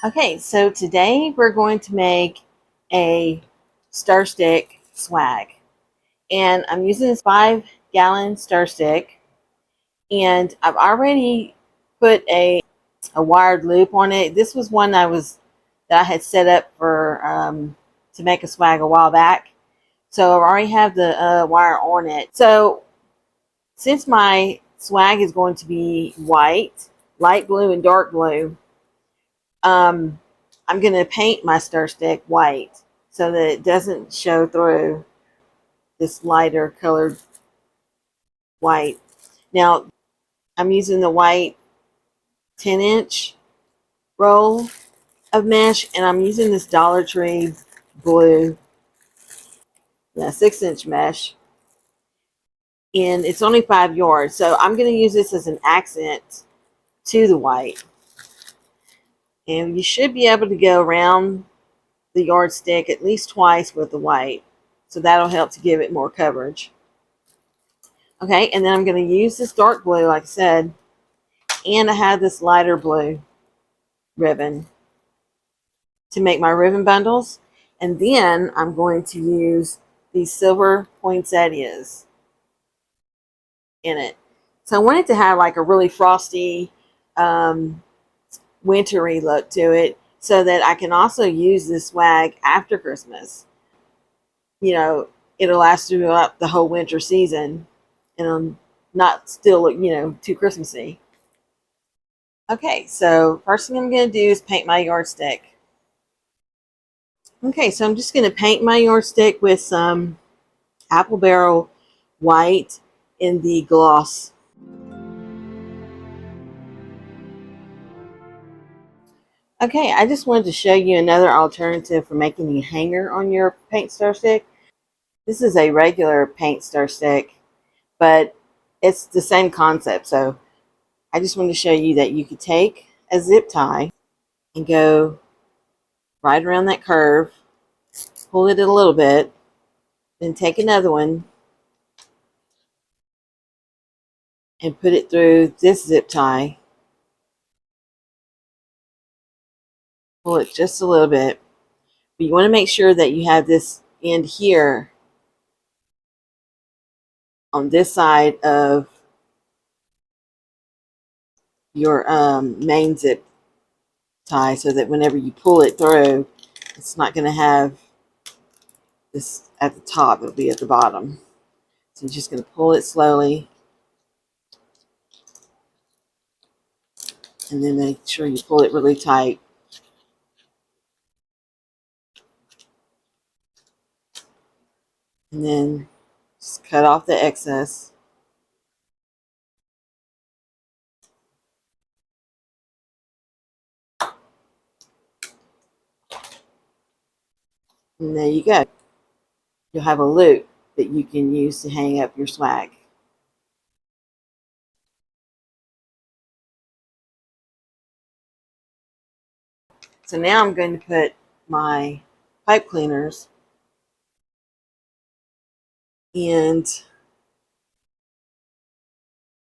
Okay, so today we're going to make a stir stick swag. And I'm using this 5-gallon stir stick. And I've already put a wired loop on it. This was one that I had set up for to make a swag a while back. So I already have the wire on it. So since my swag is going to be white, light blue, and dark blue, um, I'm going to paint my stir stick white so that it doesn't show through this lighter colored white. Now, I'm using the white 10-inch roll of mesh, and I'm using this Dollar Tree blue 6-inch mesh, and it's only 5 yards. So I'm going to use this as an accent to the white. And you should be able to go around the yardstick at least twice with the white. So that'll help to give it more coverage. Okay, and then I'm going to use this dark blue, like I said, and I have this lighter blue ribbon to make my ribbon bundles. And then I'm going to use these silver poinsettias in it. So I want it to have like a really frosty, wintry look to it so that I can also use this swag after Christmas. You know, it'll last throughout the whole winter season and not still look, too Christmassy. Okay, so first thing I'm going to do is paint my yardstick. Okay, so I'm just going to paint my yardstick with some apple barrel white in the gloss. Okay, I just wanted to show you another alternative for making a hanger on your paint stir stick. This is a regular paint stir stick, but it's the same concept. So I just wanted to show you that you could take a zip tie and go right around that curve, pull it a little bit, then take another one and put it through this zip tie. Pull it just a little bit. But you want to make sure that you have this end here on this side of your main zip tie so that whenever you pull it through, it's not going to have this at the top, it'll be at the bottom. So you're just going to pull it slowly and then make sure you pull it really tight. And then just cut off the excess. And there you go. You'll have a loop that you can use to hang up your swag. So now I'm going to put my pipe cleaners and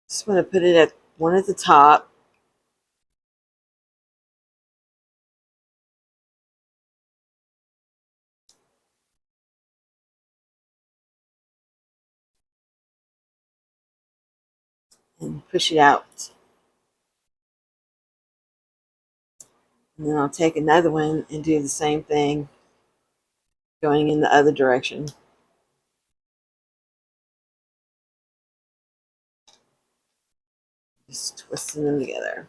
just want to put it at one at the top. And push it out. And then I'll take another one and do the same thing going in the other direction. Just twisting them together.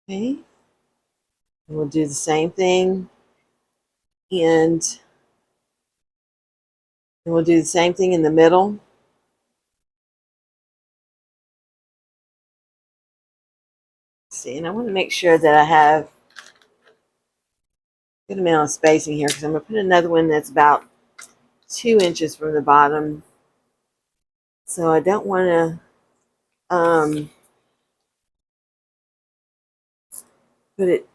Okay. And we'll do the same thing. And we'll do the same thing in the middle. See, and I want to make sure that I have a good amount of spacing here because I'm going to put another one that's about 2 inches from the bottom. So I don't want to put it,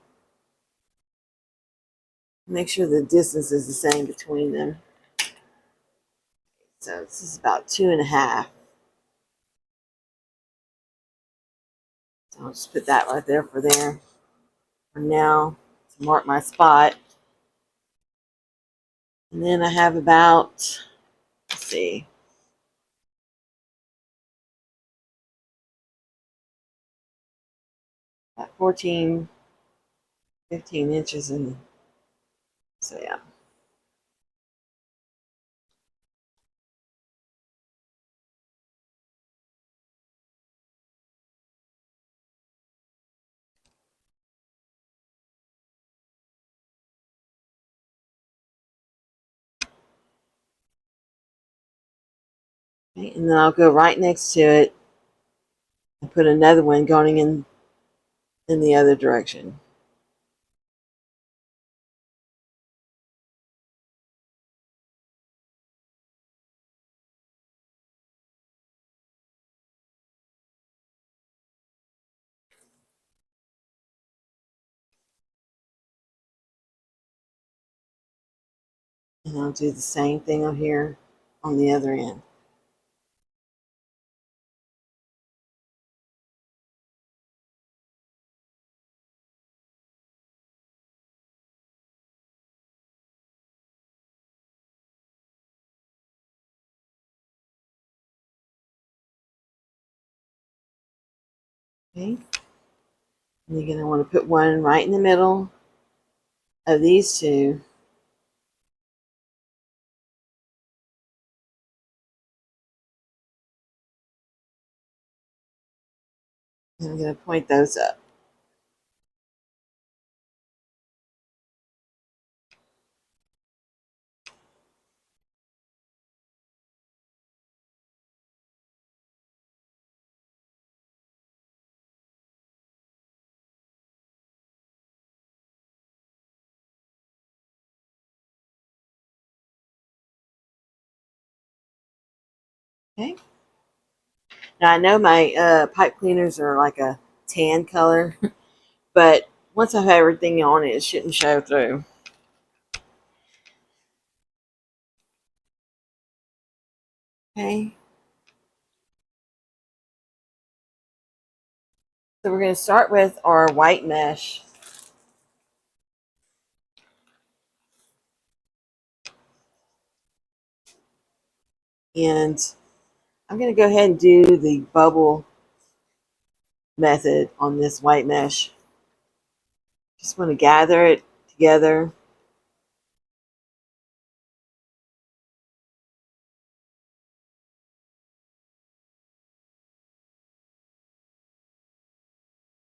make sure the distance is the same between them. So this is about 2.5. So I'll just put that right there for now to mark my spot. And then I have about, let's see, about 14, 15 inches in. So yeah. Okay, and then I'll go right next to it and put another one going in the other direction. And I'll do the same thing on here on the other end. Okay. And again, I want to put one right in the middle of these two. And I'm going to point those up. Okay. Now I know my pipe cleaners are like a tan color, but once I have everything on it, it shouldn't show through. Okay. So we're going to start with our white mesh. And I'm going to go ahead and do the bubble method on this white mesh. Just want to gather it together.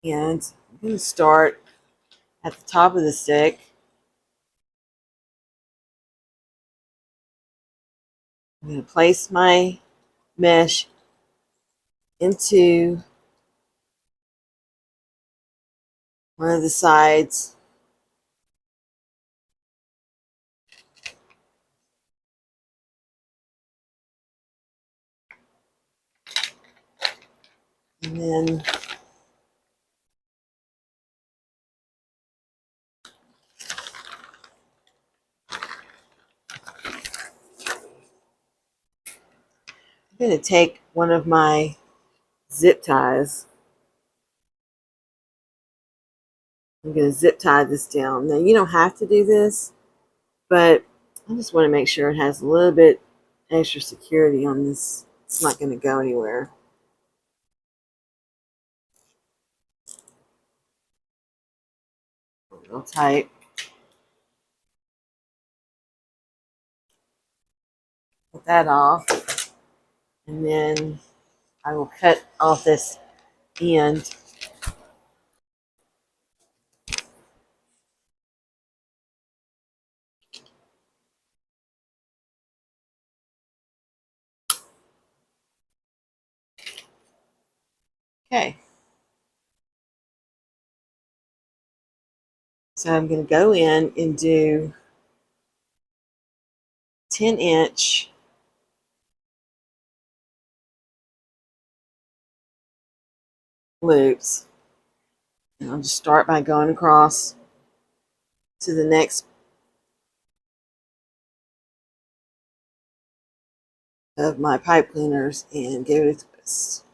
And I'm going to start at the top of the stick. I'm going to place my mesh into one of the sides. And then I'm going to take one of my zip ties. I'm going to zip tie this down. Now, you don't have to do this, but I just want to make sure it has a little bit extra security on this. It's not going to go anywhere. Real tight. Put that off. And then I will cut off this end. Okay. So I'm going to go in and do 10-inch loops. And I'll just start by going across to the next of my pipe cleaners and give it a twist.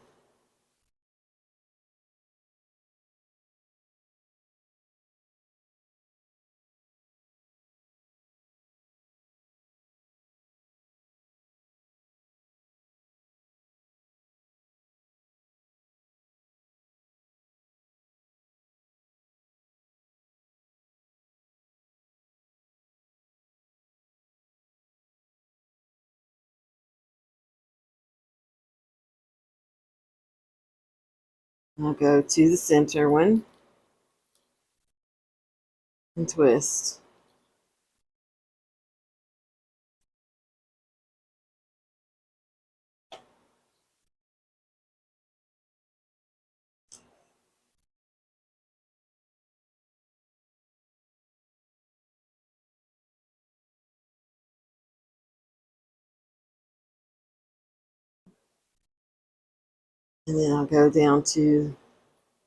I'll go to the center one and twist. And then I'll go down to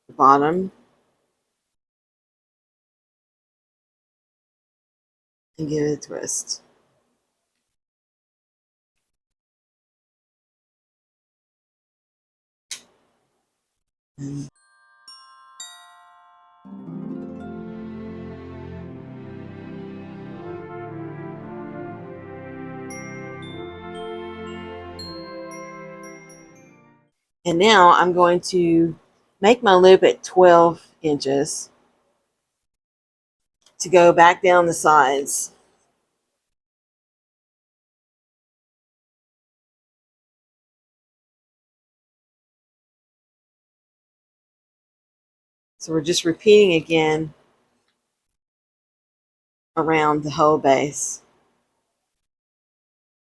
the bottom and give it a twist. And now I'm going to make my loop at 12 inches to go back down the sides. So we're just repeating again around the whole base.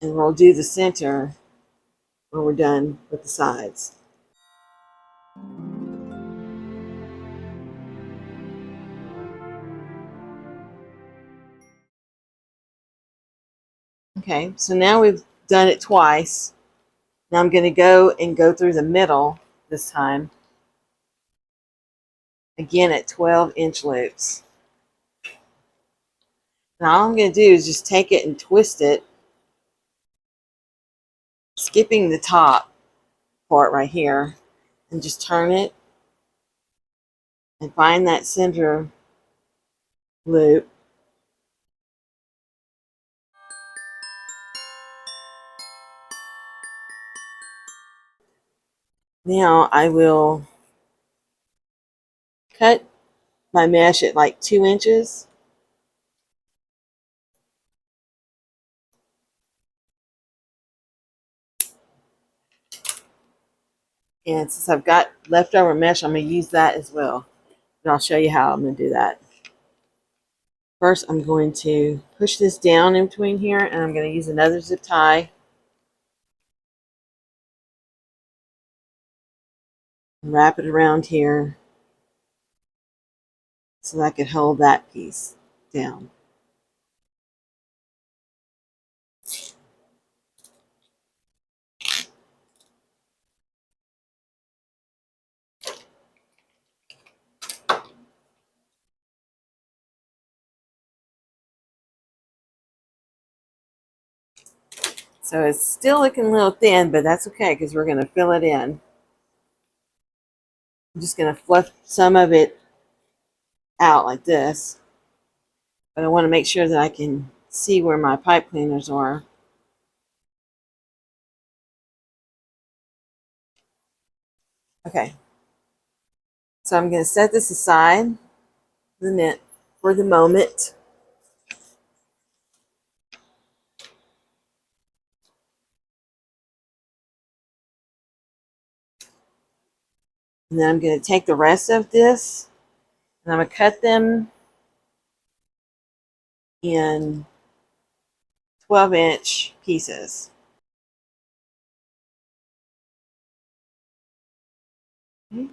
And we'll do the center when we're done with the sides. Okay, so now we've done it twice. Now I'm going to go through the middle this time. Again at 12-inch loops. Now all I'm going to do is just take it and twist it, skipping the top part right here, and just turn it and find that center loop. Now I will cut my mesh at like 2 inches. And since I've got leftover mesh, I'm going to use that as well. And I'll show you how I'm going to do that. First, I'm going to push this down in between here, and I'm going to use another zip tie. And wrap it around here so that I could hold that piece down. So it's still looking a little thin, but that's okay because we're going to fill it in. I'm just going to fluff some of it out like this. But I want to make sure that I can see where my pipe cleaners are. Okay. So I'm going to set this aside for the moment. And then I'm going to take the rest of this and I'm going to cut them in 12-inch pieces. Okay.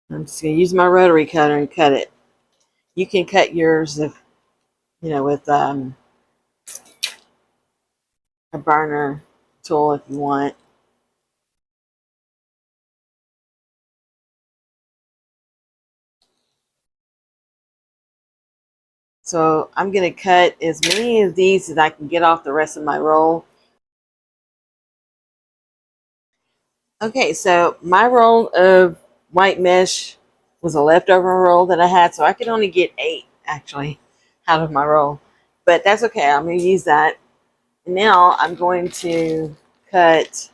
I'm just going to use my rotary cutter and cut it. You can cut yours if with a burner tool if you want. So I'm going to cut as many of these as I can get off the rest of my roll. Okay, so my roll of white mesh was a leftover roll that I had, so I could only get 8 actually out of my roll. But that's okay, I'm going to use that. And now I'm going to cut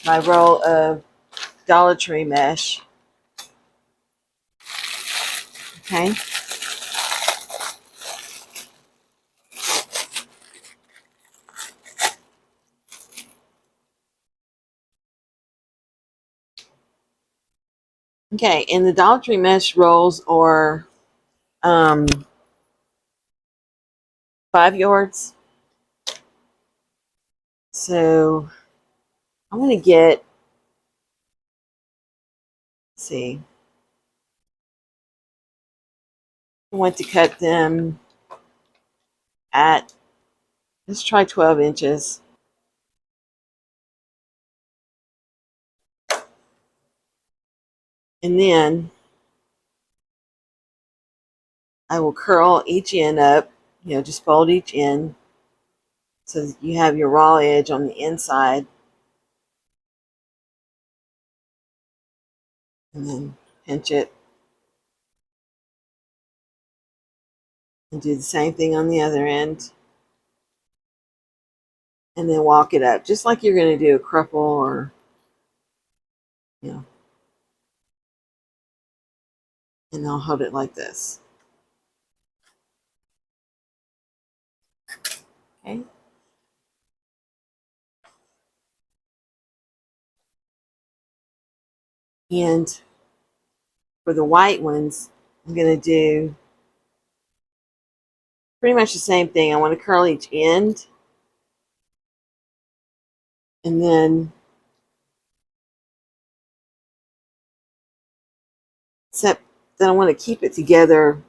my roll of Dollar Tree mesh. Okay. Okay, and the Dollar Tree mesh rolls are 5 yards. So I'm going to get, let's see, I want to cut them at, let's try 12 inches. And then I will curl each end up, just fold each end so that you have your raw edge on the inside. And then pinch it and do the same thing on the other end. And then walk it up, just like you're going to do a crumple or, and I'll hold it like this. Okay. And for the white ones, I'm going to do pretty much the same thing. I want to curl each end. And then except that I want to keep it together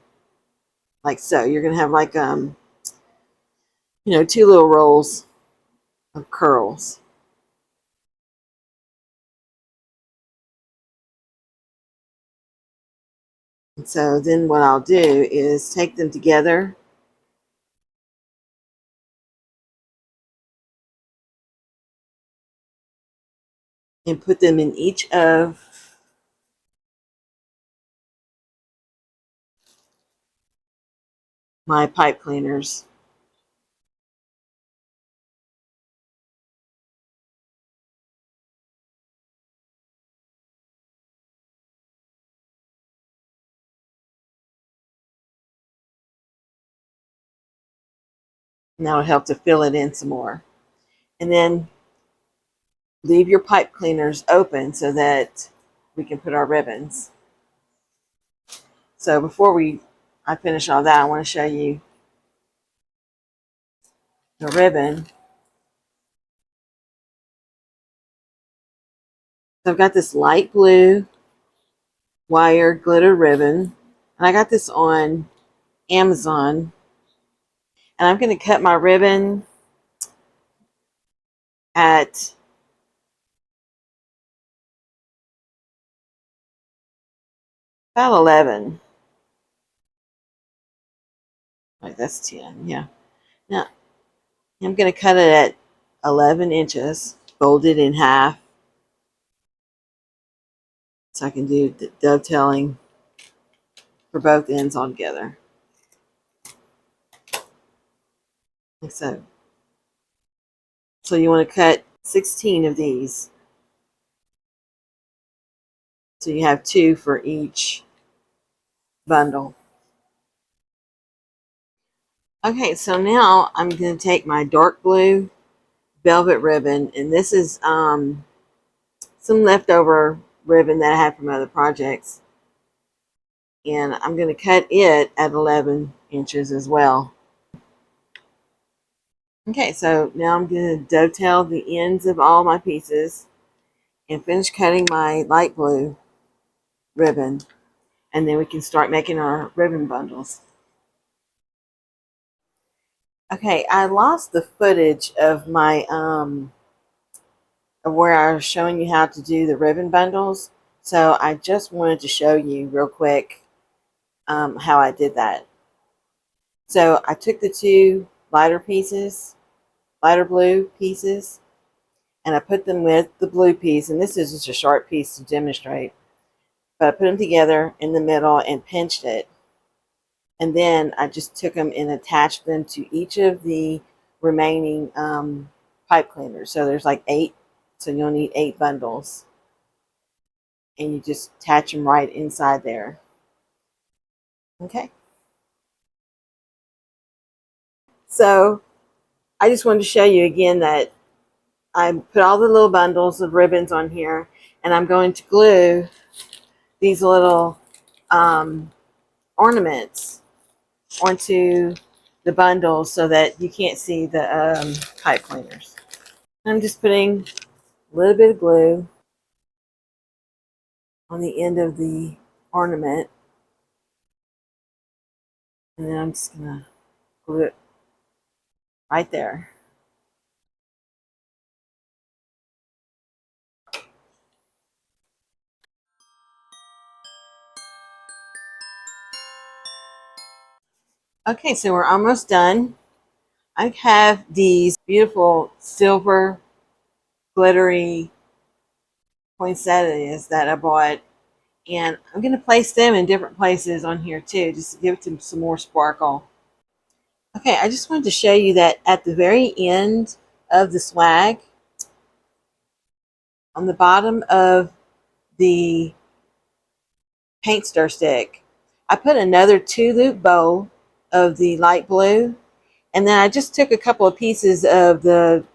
like so. You're going to have like, 2 little rolls of curls. And so then what I'll do is take them together and put them in each of my pipe cleaners. And that'll help to fill it in some more. And then leave your pipe cleaners open so that we can put our ribbons. So before I finish all that, I want to show you the ribbon. So I've got this light blue wire glitter ribbon, and I got this on Amazon. And I'm going to cut my ribbon at about 11. Like that's 10, yeah. Now I'm going to cut it at 11 inches, fold it in half, so I can do the dovetailing for both ends all together. Like so. So you want to cut 16 of these. So you have 2 for each bundle. Okay, so now I'm going to take my dark blue velvet ribbon, and this is some leftover ribbon that I had from other projects. And I'm going to cut it at 11 inches as well. Okay, so now I'm going to dovetail the ends of all my pieces and finish cutting my light blue ribbon. And then we can start making our ribbon bundles. Okay, I lost the footage of my of where I was showing you how to do the ribbon bundles. So I just wanted to show you real quick how I did that. So I took the 2 lighter blue pieces, and I put them with the blue piece, and this is just a short piece to demonstrate, but I put them together in the middle and pinched it. And then I just took them and attached them to each of the remaining pipe cleaners. So there's like 8, so you'll need 8 bundles. And you just attach them right inside there. Okay. So I just wanted to show you again that I put all the little bundles of ribbons on here, and I'm going to glue these little ornaments onto the bundles so that you can't see the pipe cleaners. I'm just putting a little bit of glue on the end of the ornament, and then I'm just gonna glue it right there. Okay, so we're almost done. I have these beautiful silver glittery poinsettias that I bought, and I'm going to place them in different places on here too, just to give it some more sparkle. Okay, I just wanted to show you that at the very end of the swag, on the bottom of the paint stir stick, I put another 2-loop bow of the light blue, and then I just took a couple of pieces of the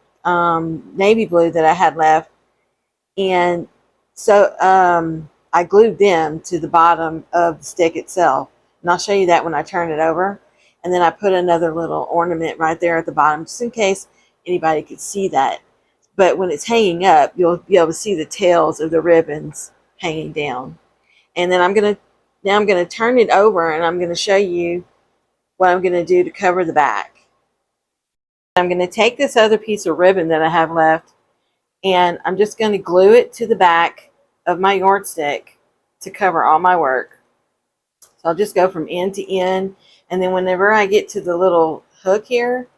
navy blue that I had left, and so I glued them to the bottom of the stick itself, and I'll show you that when I turn it over. And then I put another little ornament right there at the bottom, just in case anybody could see that. But when it's hanging up, you'll be able to see the tails of the ribbons hanging down. And then I'm gonna turn it over, and I'm gonna show you what I'm gonna do to cover the back. I'm gonna take this other piece of ribbon that I have left, and I'm just going to glue it to the back of my yardstick to cover all my work. So I'll just go from end to end, and then whenever I get to the little hook here,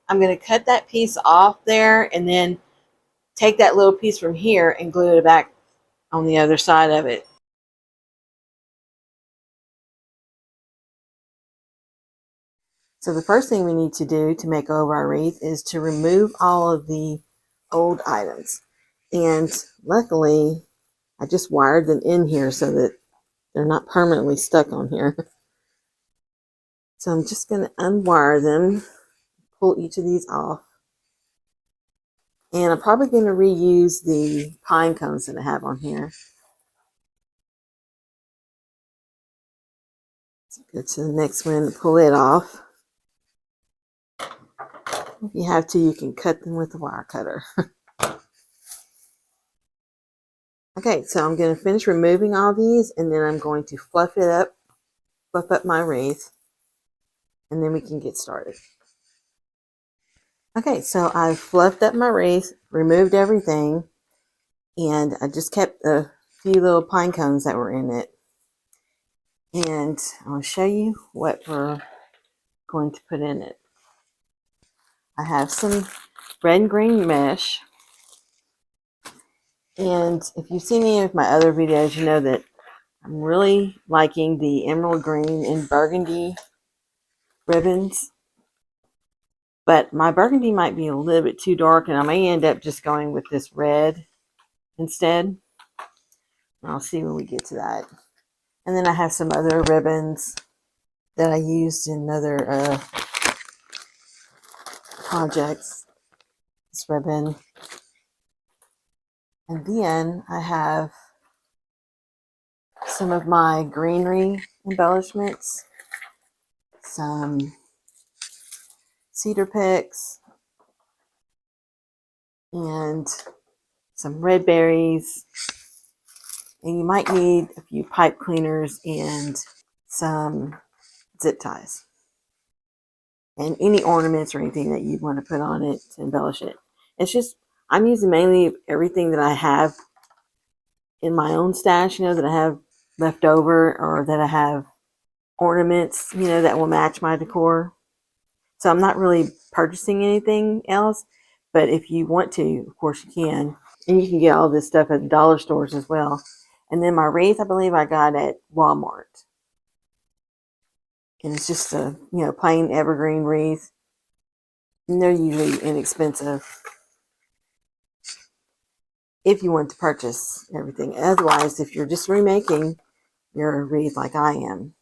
I'm going to cut that piece off there, and then take that little piece from here and glue it back on the other side of it. So the first thing we need to do to make over our wreath is to remove all of the old items. And luckily, I just wired them in here so that they're not permanently stuck on here. So I'm just going to unwire them, pull each of these off. And I'm probably going to reuse the pine cones that I have on here. Let's go to the next one and pull it off. If you have to, you can cut them with the wire cutter. Okay, so I'm going to finish removing all these, and then I'm going to fluff up my wreath, and then we can get started. Okay, so I've fluffed up my wreath, removed everything, and I just kept a few little pine cones that were in it. And I'll show you what we're going to put in it. I have some red and green mesh. And if you've seen any of my other videos, you know that I'm really liking the emerald green and burgundy ribbons. But my burgundy might be a little bit too dark, and I may end up just going with this red instead. I'll see when we get to that. And then I have some other ribbons that I used in other projects. This ribbon. And then I have some of my greenery embellishments, some cedar picks, and some red berries. And you might need a few pipe cleaners and some zip ties. And any ornaments or anything that you want to put on it to embellish it. It's just, I'm using mainly everything that I have in my own stash, that I have left over, or that I have ornaments, that will match my decor. So I'm not really purchasing anything else, but if you want to, of course you can. And you can get all this stuff at the dollar stores as well. And then my wreath, I believe I got at Walmart. And it's just a, plain evergreen wreath. And they're usually inexpensive if you want to purchase everything. Otherwise, if you're just remaking your wreath like I am,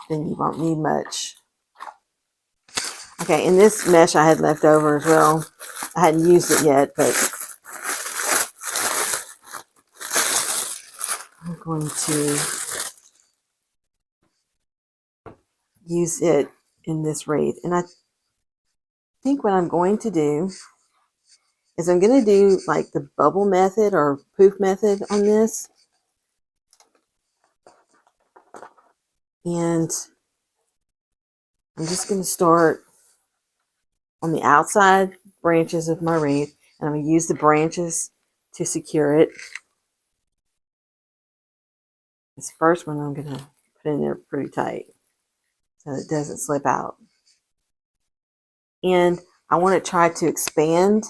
then you won't need much. Okay, and this mesh I had left over as well. I hadn't used it yet, but I'm going to use it in this wreath. And I think what I'm going to do is I'm going to do like the bubble method or poof method on this. And I'm just going to start on the outside branches of my wreath. And I'm going to use the branches to secure it. This first one I'm going to put in there pretty tight so it doesn't slip out. And I want to try to expand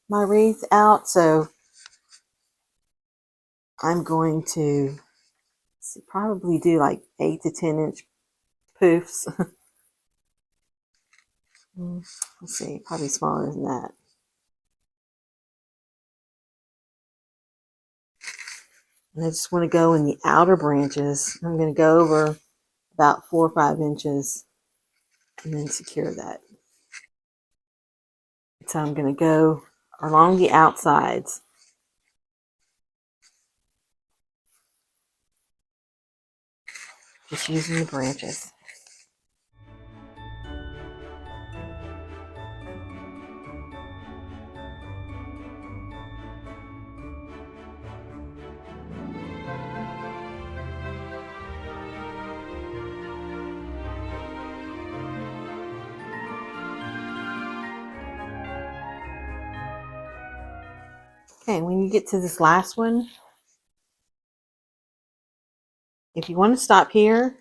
my wreath out, so I'm going to probably do like 8 to 10 inch poofs. Let's see, probably smaller than that. And I just want to go in the outer branches. I'm going to go over about 4 or 5 inches and then secure that. So I'm going to go along the outsides. Just using the branches. Okay, when you get to this last one, if you want to stop here,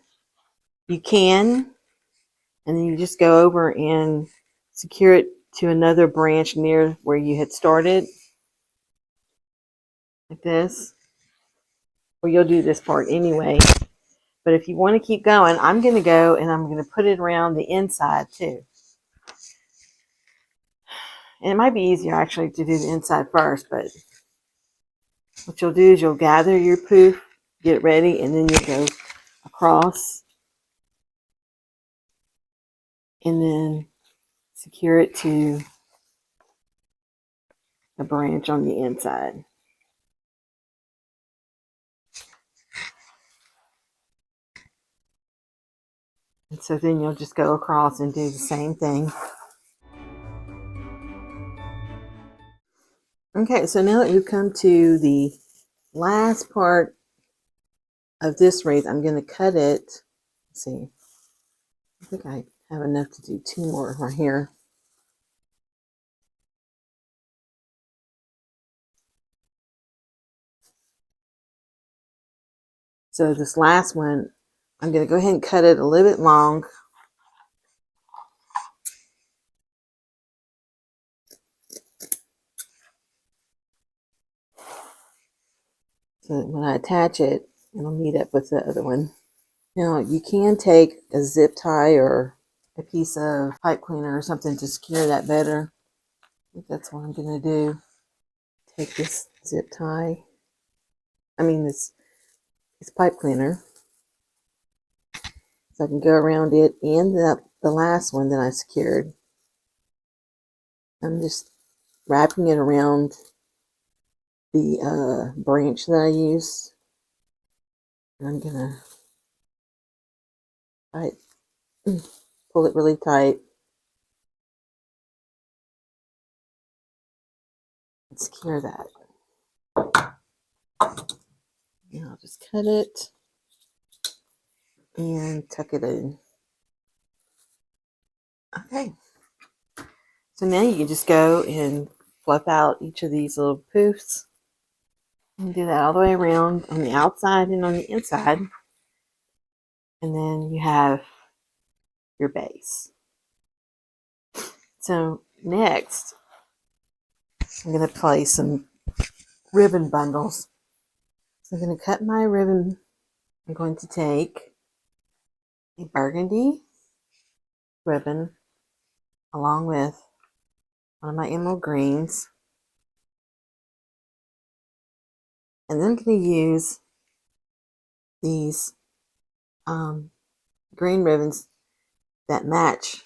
you can, and then you just go over and secure it to another branch near where you had started, like this. Or you'll do this part anyway. But if you want to keep going, I'm going to go and I'm going to put it around the inside too. And it might be easier actually to do the inside first, but what you'll do is you'll gather your poof, get it ready, and then you go across and then secure it to a branch on the inside. And so then you'll just go across and do the same thing. Okay, so now that we've come to the last part of this wreath, I'm going to cut it. Let's see. I think I have enough to do 2 more right here. So this last one, I'm going to go ahead and cut it a little bit long. So that when I attach it, it'll meet up with the other one. Now you can take a zip tie or a piece of pipe cleaner or something to secure that better. I think that's what I'm going to do. Take this zip tie. This pipe cleaner. So I can go around it and the last one that I secured. I'm just wrapping it around the branch that I used. And I'm going to pull it really tight. And secure that. And I'll just cut it and tuck it in. Okay. So now you can just go and fluff out each of these little poofs. And do that all the way around on the outside and on the inside. And then you have your base. So next, I'm going to place some ribbon bundles. So I'm going to cut my ribbon. I'm going to take a burgundy ribbon along with one of my emerald greens. And then I'm going to use these green ribbons that match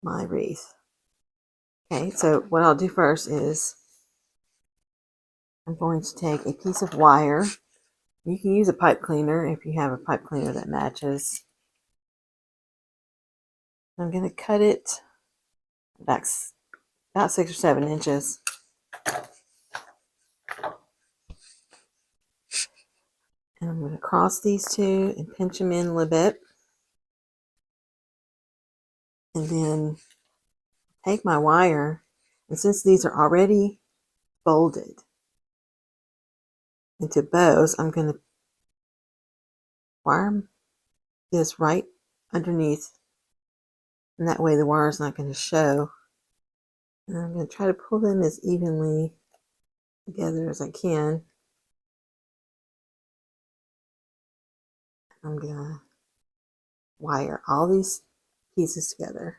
my wreath. Okay, so what I'll do first is I'm going to take a piece of wire. You can use a pipe cleaner if you have a pipe cleaner that matches. I'm going to cut it back about 6 or 7 inches. And I'm going to cross these two and pinch them in a little bit. And then take my wire, and since these are already folded into bows, I'm going to wire this right underneath, and that way the wire is not going to show. And I'm going to try to pull them as evenly together as I can. I'm going to wire all these pieces together.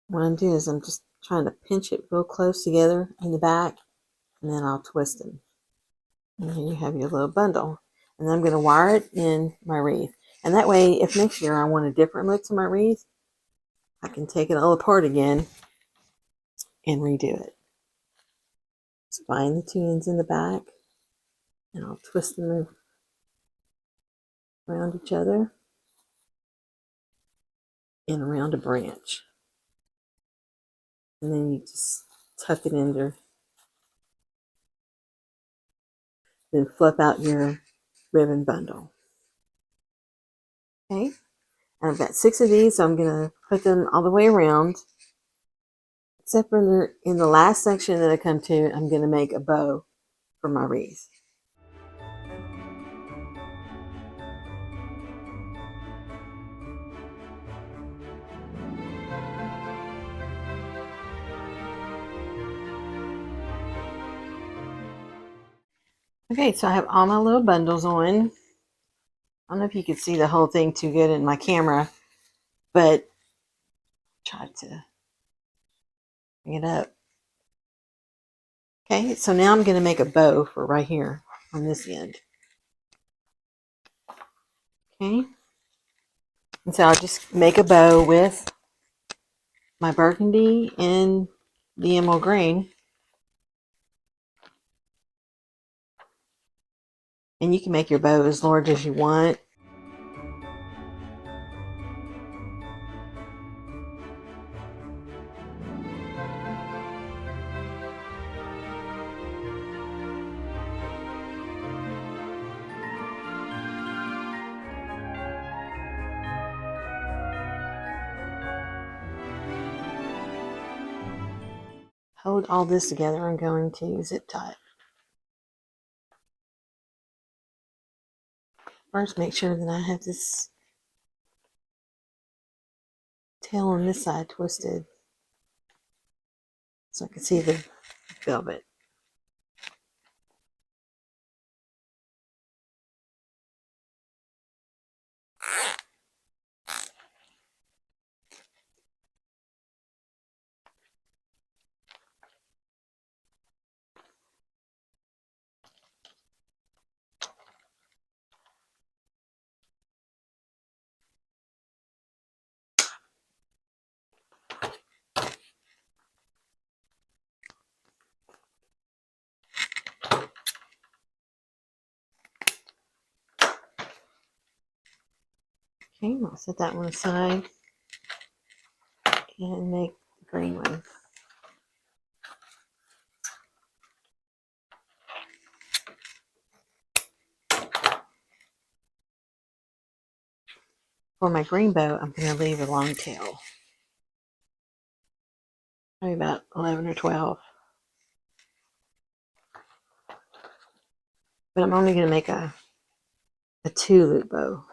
What I'm doing is I'm just trying to pinch it real close together in the back, and then I'll twist them. And here you have your little bundle. And then I'm going to wire it in my wreath. And that way, if next year I want a different look to my wreath, I can take it all apart again and redo it. Just find the 2 ends in the back, and I'll twist them around each other and around a branch. And then you just tuck it in there. Then flip out your ribbon bundle. Okay, and I've got 6 of these, so I'm going to put them all the way around. Except for in the last section that I come to, I'm going to make a bow for my wreath. Okay, so I have all my little bundles on. I don't know if you can see the whole thing too good in my camera, but try to bring it up. Okay, so now I'm going to make a bow for right here on this end. Okay, and so I'll just make a bow with my burgundy and the emerald green. And you can make your bow as large as you want. Hold all this together. I'm going to zip tie it. First, make sure that I have this tail on this side twisted so I can see the velvet. Okay, I'll set that one aside and make the green one. For my green bow, I'm going to leave a long tail. Probably about 11 or 12. But I'm only going to make a 2-loop bow.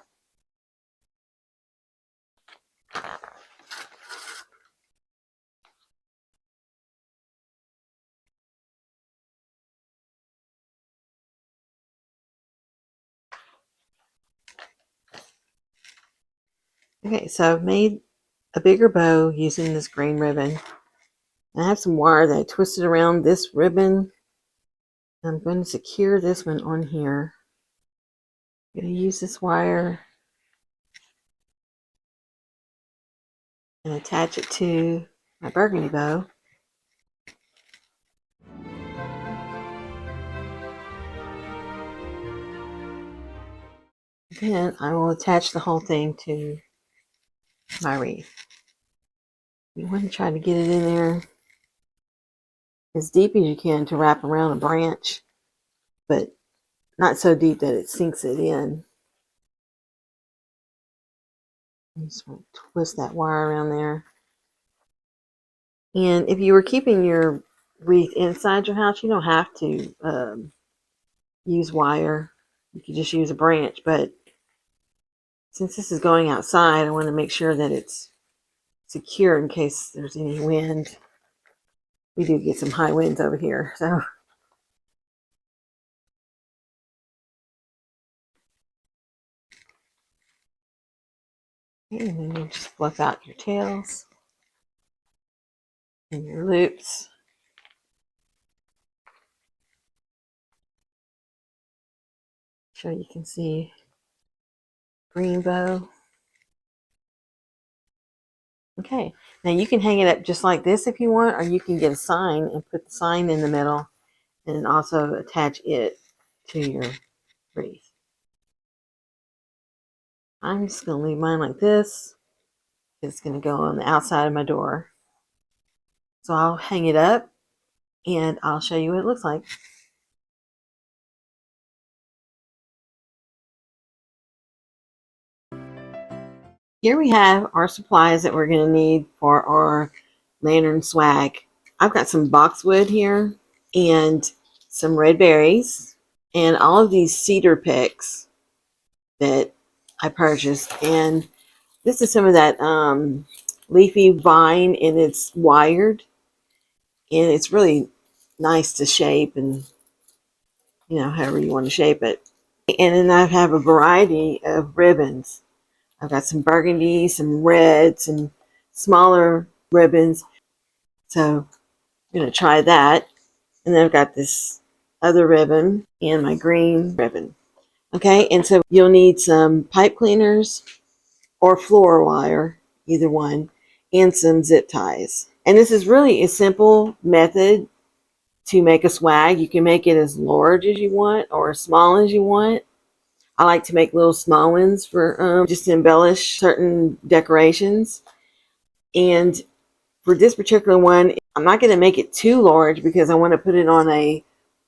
Okay, so I've made a bigger bow using this green ribbon. I have some wire that I twisted around this ribbon. I'm going to secure this one on here. I'm going to use this wire and attach it to my burgundy bow. Then I will attach the whole thing to my wreath. You want to try to get it in there as deep as you can to wrap around a branch, but not so deep that it sinks it in. You just want to twist that wire around there. And if you were keeping your wreath inside your house, you don't have to use wire. You could just use a branch. But since this is going outside, I want to make sure that it's secure in case there's any wind. We do get some high winds over here, so. And then you just fluff out your tails and your loops. So you can see green bow. Okay, now you can hang it up just like this if you want, or you can get a sign and put the sign in the middle and also attach it to your wreath. I'm just going to leave mine like this. It's going to go on the outside of my door. So I'll hang it up and I'll show you what it looks like. Here we have our supplies that we're going to need for our lantern swag. I've got some boxwood here and some red berries and all of these cedar picks that I purchased. And this is some of that leafy vine, and it's wired. And it's really nice to shape, and however you want to shape it. And then I have a variety of ribbons. I've got some burgundy, some red, some smaller ribbons. So I'm going to try that. And then I've got this other ribbon and my green ribbon. Okay, and so you'll need some pipe cleaners or floor wire, either one, and some zip ties. And this is really a simple method to make a swag. You can make it as large as you want or as small as you want. I like to make little small ones for just to embellish certain decorations. And for this particular one, I'm not going to make it too large because I want to put it on a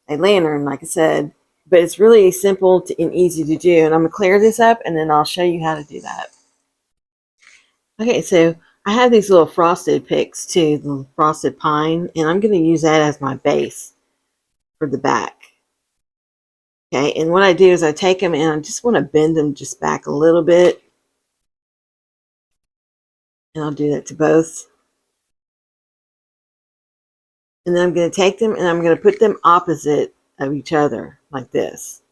lantern, like I said. But it's really simple and easy to do. And I'm going to clear this up and then I'll show you how to do that. Okay, so I have these little frosted picks too, the frosted pine, and I'm going to use that as my base for the back. Okay, and what I do is I take them and I just want to bend them just back a little bit. And I'll do that to both. And then I'm going to take them and I'm going to put them opposite of each other like this.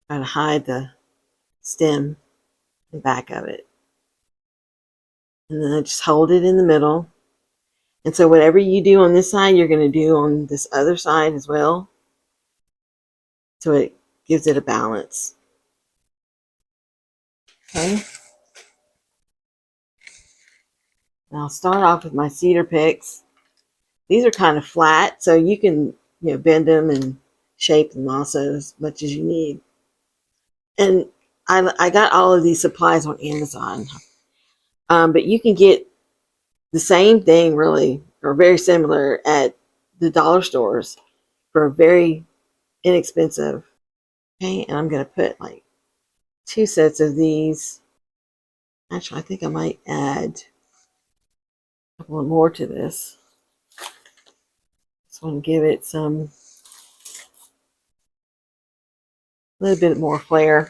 Try to hide the stem, the back of it. And then I just hold it in the middle. And so whatever you do on this side, you're going to do on this other side as well. So it gives it a balance. Okay. And I'll start off with my cedar picks. These are kind of flat, so you can bend them and shape them also as much as you need. And I got all of these supplies on Amazon. But you can get the same thing really, or very similar at the dollar stores for very inexpensive. Okay, and I'm going to put like 2 sets of these. Actually, I think I might add a couple more to this. Just want to give it some, a little bit more flair.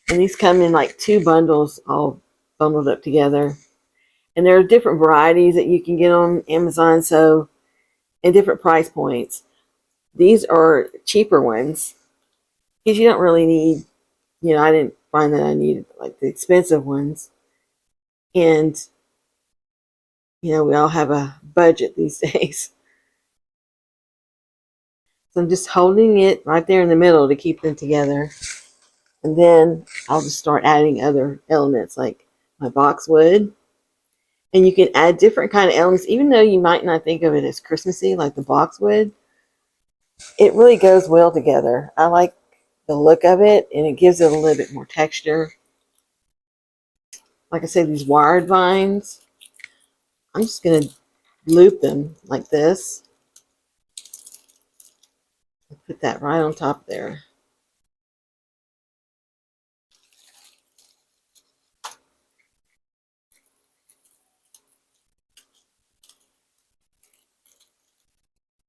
And these come in like 2 bundles all bundled up together. And there are different varieties that you can get on Amazon, so, and different price points. These are cheaper ones because you don't really need, I didn't find that I needed like the expensive ones. And, we all have a budget these days. So I'm just holding it right there in the middle to keep them together. And then I'll just start adding other elements like my boxwood. And you can add different kind of elements, even though you might not think of it as Christmassy, like the boxwood. It really goes well together. I like the look of it, and it gives it a little bit more texture. Like I said, these wired vines, I'm just going to loop them like this. Put that right on top there.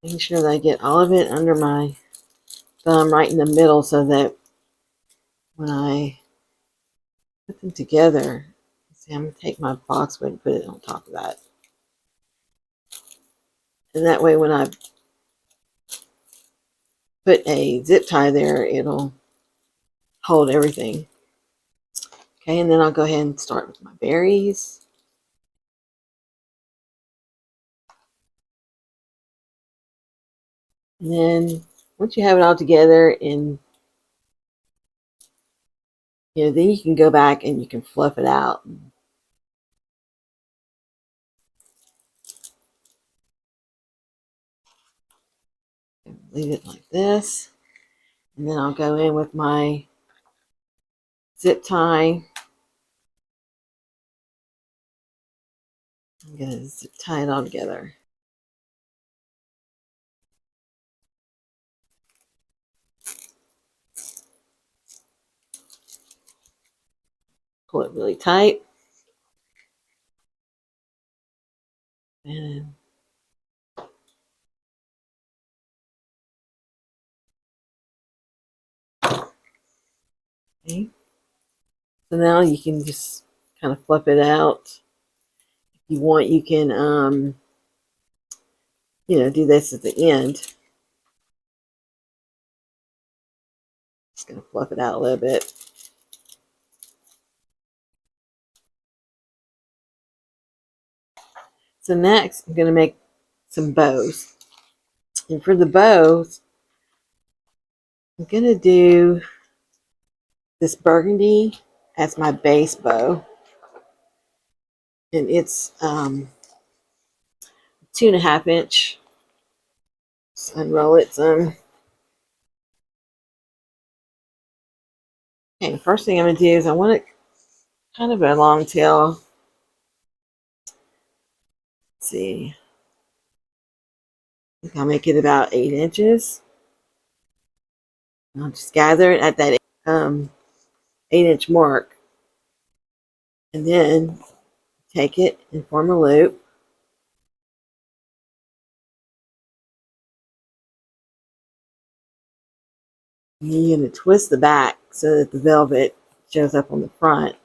Making sure that I get all of it under my thumb right in the middle so that when I put them together, see, I'm going to take my boxwood and put it on top of that. And that way when I put a zip tie there, it'll hold everything. Okay, and then I'll go ahead and start with my berries. And then once you have it all together, and then you can go back and you can fluff it out. Leave it like this. And then I'll go in with my zip tie. I'm going to zip tie it all together. Pull it really tight. And okay. So now you can just kind of fluff it out. If you want, you can, do this at the end. Just going to fluff it out a little bit. So next, I'm going to make some bows. And for the bows, I'm going to do this burgundy as my base bow. And it's 2.5 inch. Just unroll it some. Okay, first thing I'm going to do is I want it kind of a long tail. Let's see. I think I'll make it about 8 inches. And I'll just gather it at that 8-inch mark. And then take it and form a loop. And you're going to twist the back so that the velvet shows up on the front.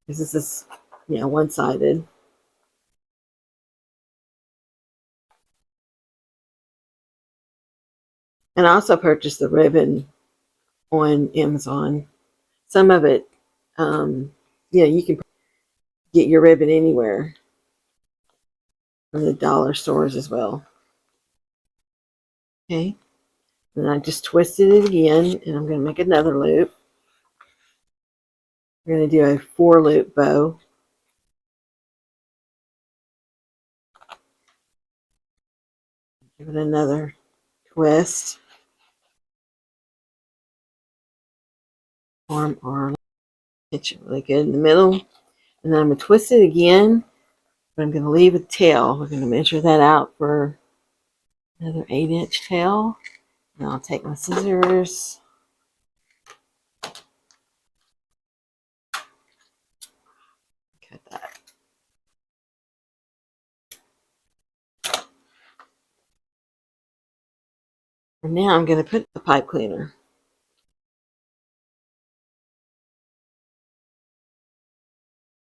Because this is, one-sided. And I also purchased the ribbon on Amazon. Some of it, you can get your ribbon anywhere from the dollar stores as well. Okay, and I just twisted it again, and I'm going to make another loop. We're going to do a 4-loop bow. Give it another twist. Form our hitch it really good in the middle. And then I'm going to twist it again, but I'm going to leave a tail. We're going to measure that out for another 8-inch tail. And I'll take my scissors. Cut that. And now I'm going to put the pipe cleaner.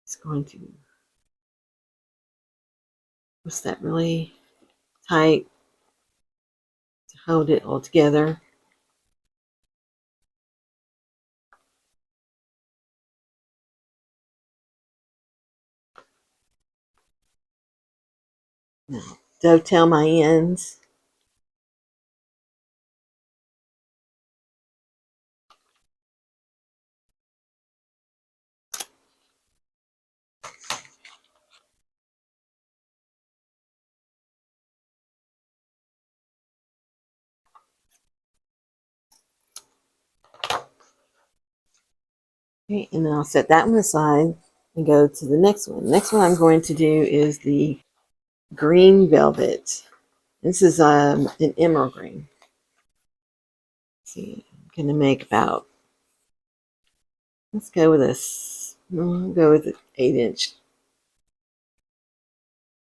It's going to twist that really tight to hold it all together. Now, dovetail my ends. Okay, and then I'll set that one aside and go to the next one. The next one I'm going to do is the green velvet. This is an emerald green. Let's see, I'm going to make about, let's go with this. We'll go with an 8-inch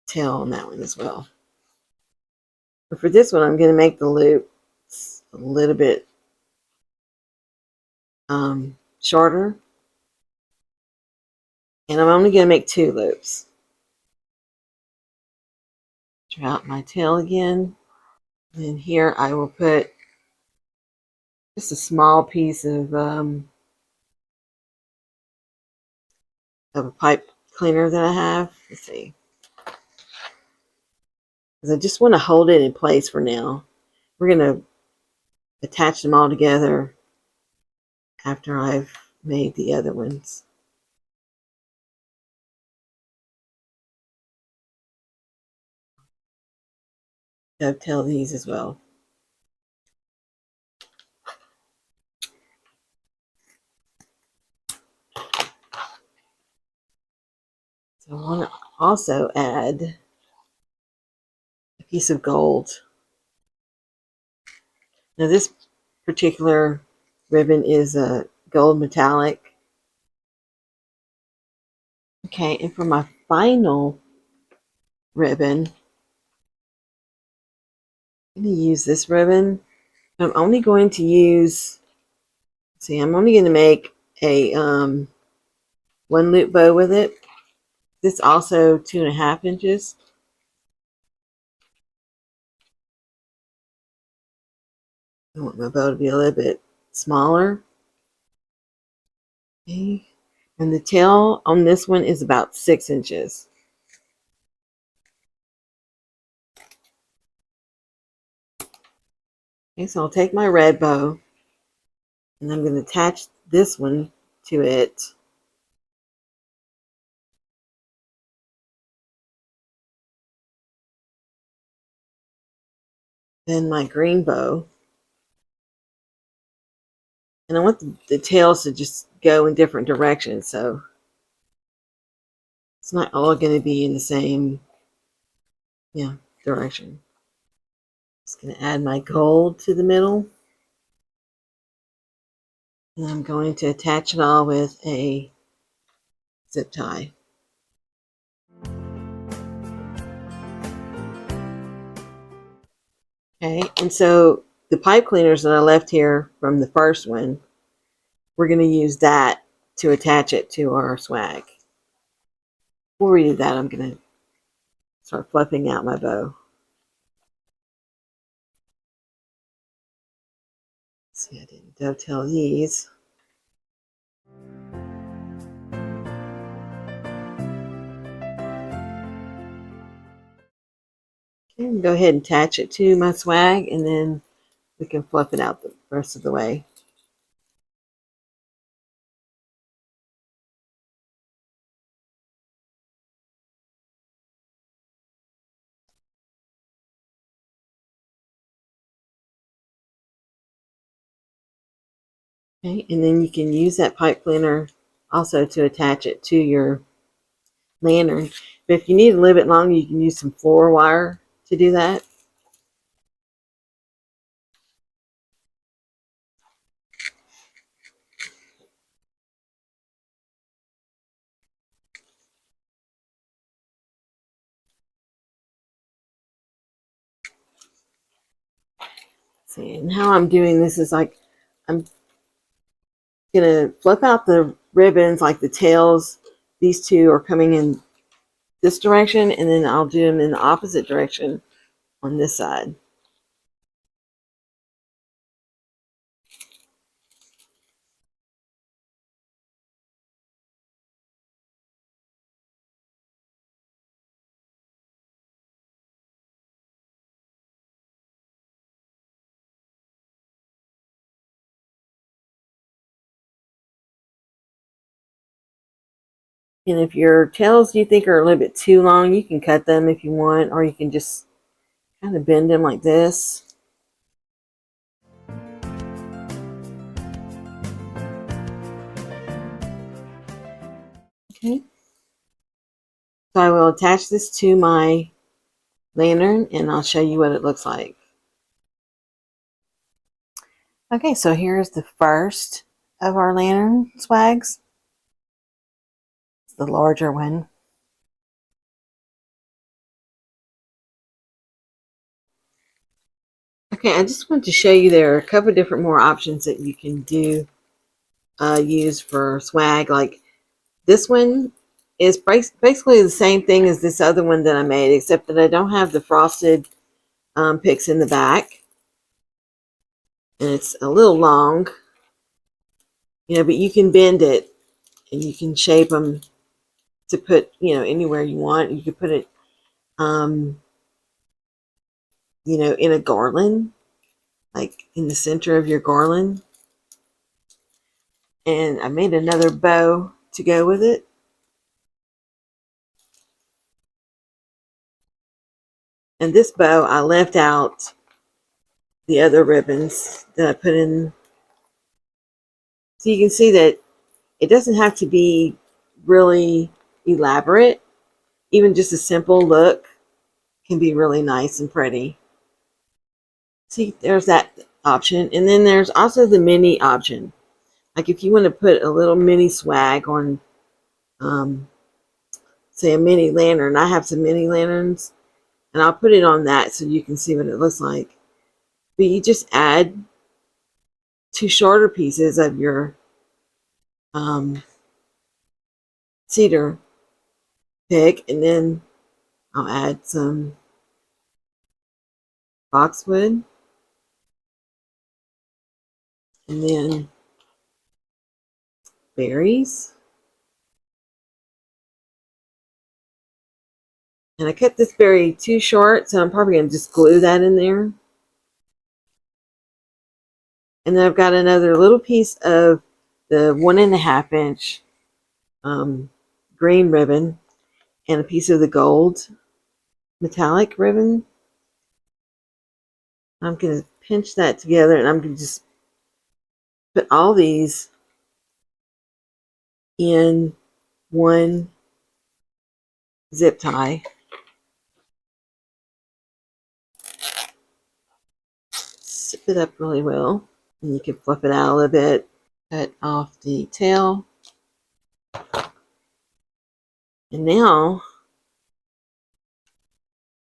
tail on that one as well. But for this one, I'm going to make the loop a little bit shorter. And I'm only going to make 2 loops. Draw out my tail again. And here I will put just a small piece of a pipe cleaner that I have. Let's see. Because I just want to hold it in place for now. We're going to attach them all together after I've made the other ones. Dovetail these as well. So I want to also add a piece of gold. Now this particular ribbon is a gold metallic. Okay, and for my final ribbon, I'm going to use this ribbon. I'm only going to use, see, I'm only going to make a 1 loop bow with it. This also 2.5 inches. I want my bow to be a little bit smaller. Okay. And the tail on this one is about 6 inches. Okay, so I'll take my red bow and I'm going to attach this one to it. Then my green bow. And I want the tails to just go in different directions, so it's not all going to be in the same direction. Just going to add my gold to the middle. And I'm going to attach it all with a zip tie. Okay, and so the pipe cleaners that I left here from the first one, we're going to use that to attach it to our swag. Before we do that, I'm going to start fluffing out my bow. Let's see, I didn't dovetail these. Okay, go ahead and attach it to my swag, and then we can fluff it out the rest of the way. Okay, and then you can use that pipe cleaner also to attach it to your lantern. But if you need a little bit longer, you can use some floor wire to do that. See, and how I'm doing this is like I'm gonna flip out the ribbons, like the tails. These two are coming in this direction, and then I'll do them in the opposite direction on this side. And if your tails you think are a little bit too long, you can cut them if you want, or you can just kind of bend them like this. Okay. So I will attach this to my lantern and I'll show you what it looks like. Okay, so here's the first of our lantern swags. It's the larger one. Okay, I just want to show you there are a couple different more options that you can do use for swag. Like this one is basically the same thing as this other one that I made, except that I don't have the frosted picks in the back. And it's a little long, but you can bend it and you can shape them to put, anywhere you want. You could put it, in a garland, like in the center of your garland. And I made another bow to go with it. And this bow, I left out the other ribbons that I put in. So you can see that it doesn't have to be really elaborate. Even just a simple look can be really nice and pretty. See, there's that option. And then there's also the mini option. Like if you want to put a little mini swag on, say, a mini lantern. I have some mini lanterns. And I'll put it on that so you can see what it looks like. But you just add 2 shorter pieces of your cedar pick, and then I'll add some boxwood, and then berries. And I cut this berry too short, so I'm probably going to just glue that in there. And then I've got another little piece of the 1.5 inch green ribbon and a piece of the gold metallic ribbon. I'm going to pinch that together, and I'm going to just put all these in one zip tie. Zip it up really well, and you can flip it out a little bit. Cut off the tail. And now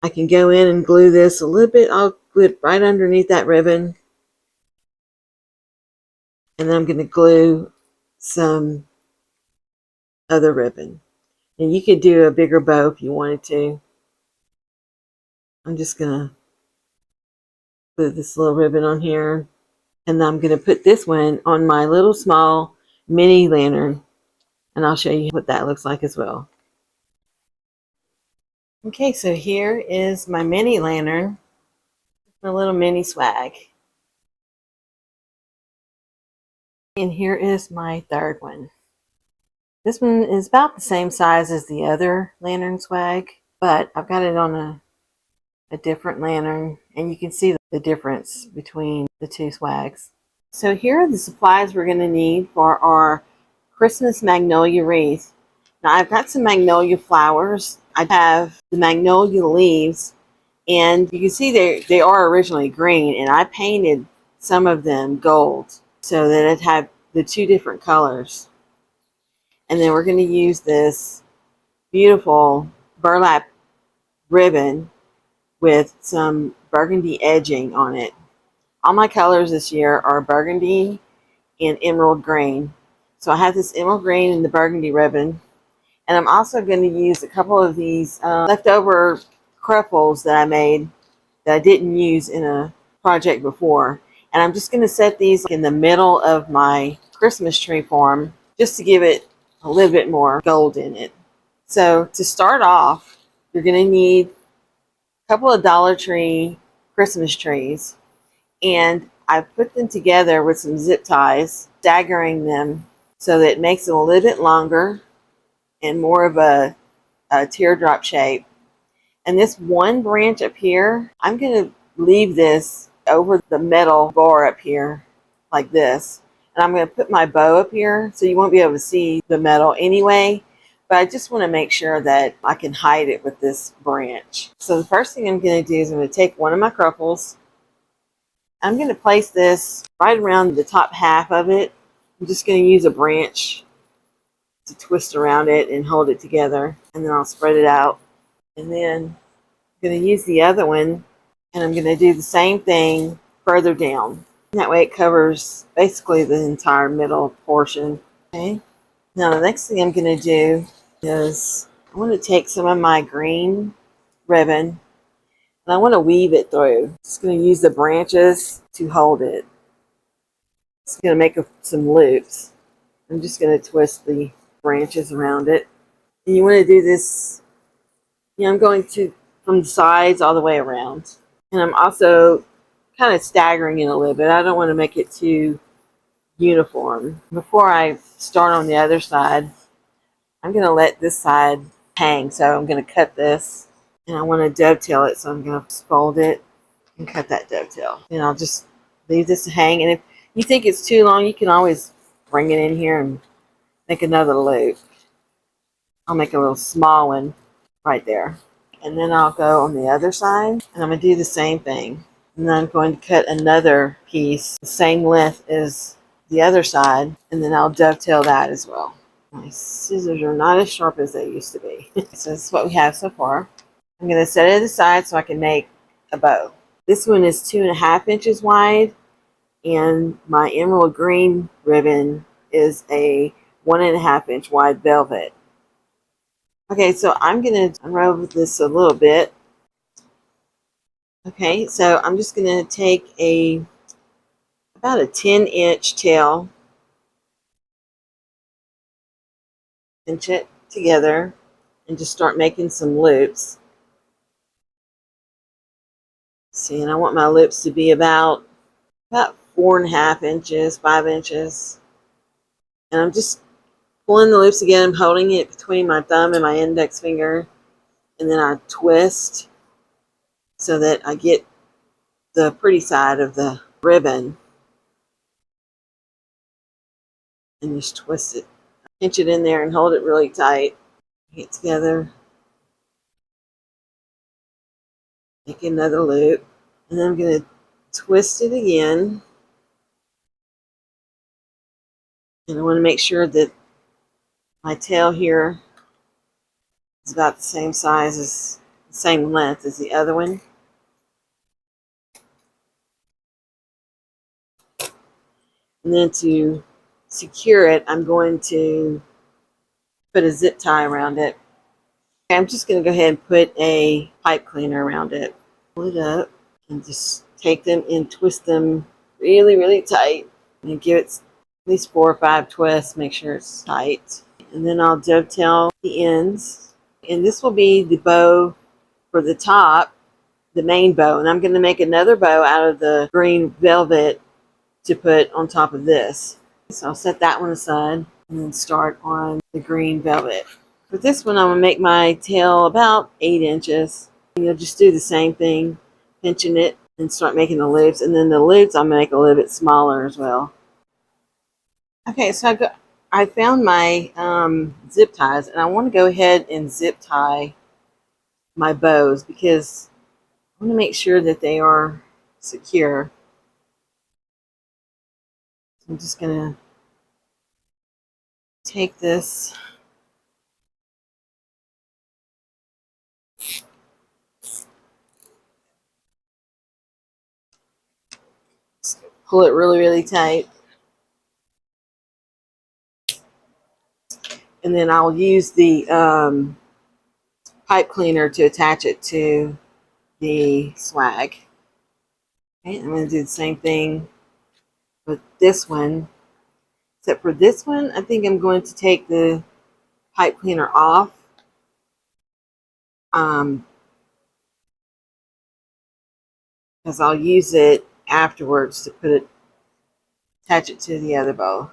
I can go in and glue this a little bit. I'll glue it right underneath that ribbon. And then I'm going to glue some other ribbon. And you could do a bigger bow if you wanted to. I'm just going to put this little ribbon on here. And I'm going to put this one on my little small mini lantern. And I'll show you what that looks like as well. Okay, so here is my mini lantern. A little mini swag. And here is my third one. This one is about the same size as the other lantern swag, but I've got it on a different lantern, and you can see the difference between the two swags. So here are the supplies we're going to need for our Christmas magnolia wreath. Now I've got some magnolia flowers. I have the magnolia leaves, and you can see they are originally green, and I painted some of them gold so that it had the 2 different colors. And then we're going to use this beautiful burlap ribbon with some burgundy edging on it. All my colors this year are burgundy and emerald green. So I have this emerald green and the burgundy ribbon. And I'm also going to use a couple of these leftover cruffles that I made that I didn't use in a project before. And I'm just going to set these in the middle of my Christmas tree form just to give it a little bit more gold in it. So to start off, you're going to need a couple of Dollar Tree Christmas trees. And I put them together with some zip ties, staggering them so that it makes them a little bit longer and more of a teardrop shape. And this one branch up here, I'm going to leave this over the metal bar up here like this. And I'm going to put my bow up here so you won't be able to see the metal anyway. but I just want to make sure that I can hide it with this branch. So the first thing I'm going to do is I'm going to take one of my crumples. I'm going to place this right around the top half of it. I'm just going to use a branch to twist around it and hold it together, and then I'll spread it out. And then I'm going to use the other one, and I'm going to do the same thing further down. That way it covers basically the entire middle portion. Okay. Now the next thing I'm going to do is I want to take some of my green ribbon and I want to weave it through. Just going to use the branches to hold it. It's going to make some loops. I'm just going to twist the branches around it. And you want to do this, I'm going to from the sides all the way around. And I'm also kind of staggering it a little bit. I don't want to make it too uniform. Before I start on the other side, I'm going to let this side hang. So I'm going to cut this and I want to dovetail it. So I'm going to fold it and cut that dovetail. And I'll just leave this to hang. And if you think it's too long, you can always bring it in here and make another loop. I'll make a little small one right there. And then I'll go on the other side and I'm going to do the same thing. And then I'm going to cut another piece the same length as the other side, and then I'll dovetail that as well. My scissors are not as sharp as they used to be. So this is what we have so far. I'm going to set it aside so I can make a bow. This one is 2.5 inches wide, and my emerald green ribbon is a 1.5 inch wide velvet. Okay, so I'm going to unravel this a little bit. Okay, so I'm just going to take about a 10-inch tail, pinch it together, and just start making some loops. See, and I want my loops to be about 4.5 inches, 5 inches. And I'm just pulling the loops again. I'm holding it between my thumb and my index finger, and then I twist so that I get the pretty side of the ribbon, and just twist it. Pinch it in there and hold it really tight. Get together. Make another loop, and then I'm going to twist it again. And I want to make sure that my tail here is about the same size as the same length as the other one. And then to secure it, I'm going to put a zip tie around it. Okay, I'm just going to go ahead and put a pipe cleaner around it. Pull it up and just take them and twist them really, really tight. And give it at least 4 or 5 twists. Make sure it's tight. And then I'll dovetail the ends. And this will be the bow for the top, the main bow. And I'm going to make another bow out of the green velvet to put on top of this. So I'll set that one aside and then start on the green velvet. For this one, I'm going to make my tail about 8 inches. And you'll just do the same thing, pinching it and start making the loops. And then the loops I'll make a little bit smaller as well. Okay, so I found my zip ties, and I want to go ahead and zip tie my bows because I want to make sure that they are secure. I'm just going to take this pull it really, really tight. And then I'll use the pipe cleaner to attach it to the swag. Okay, I'm going to do the same thing with this one. Except for this one, I think I'm going to take the pipe cleaner off. Because I'll use it afterwards to attach it to the other bow.